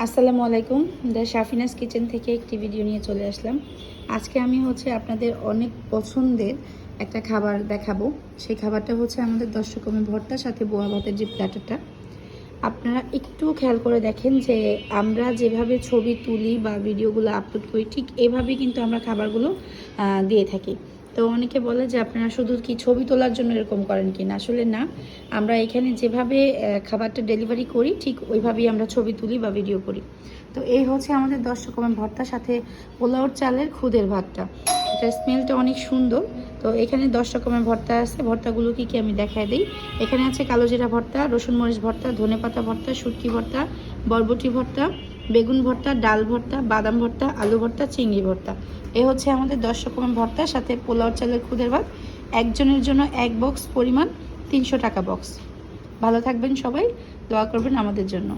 আসসালামু আলাইকুম। The শাফিনাস kitchen থেকে একটি ভিডিও নিয়ে চলে আসলাম। আজকে আমি আপনাদের অনেক পছন্দের একটা খাবার দেখাবো। সেই খাবারটা আমাদের 10 রকমের ভর্তার সাথে বোয়া ভাতের যে প্ল্যাটারটা। আপনারা একটু খেয়াল করে দেখেন যে আমরা যেভাবে ছবি তুলি বা ভিডিওগুলো আপলোড করি ঠিক এভাবেই কিন্তু আমরা খাবারগুলো দিয়ে থাকি। তো অনেকে বলে যে আপনারা শুধু কি ছবি তোলার জন্য এরকম করেন কি না, আসলে না। আমরা এখানে যেভাবে খাবারটা ডেলিভারি করি ঠিক ওইভাবেই আমরা ছবি তুলি বা ভিডিও করি। তো এই আমাদের 10 রকমের ভর্তার সাথে পোলাওর চালের খুদের ভাতটা। এটার স্মেলটা অনেক সুন্দর। তো এখানে 10 রকমের ভর্তা আছে। ভর্তাগুলো কি আমি দেখায় দিই। এখানে আছে কালো জিরা ভর্তা, রসুন মরিচ ভর্তা, ধনেপাতা ভর্তা, শুটকি ভর্তা, বরবটি ভর্তা, বেগুন ভর্তা, ডাল ভর্তা, বাদাম ভর্তা, আলু ভর্তা, চিংড়ি ভর্তা। এ আমাদের 10 রকমের ভর্তার সাথে পোলাও চালের খুদের ভাত। একজনের জন্য এক বক্স পরিমাণ 300 টাকা বক্স। ভালো থাকবেন সবাই, দোয়া করবেন আমাদের জন্য।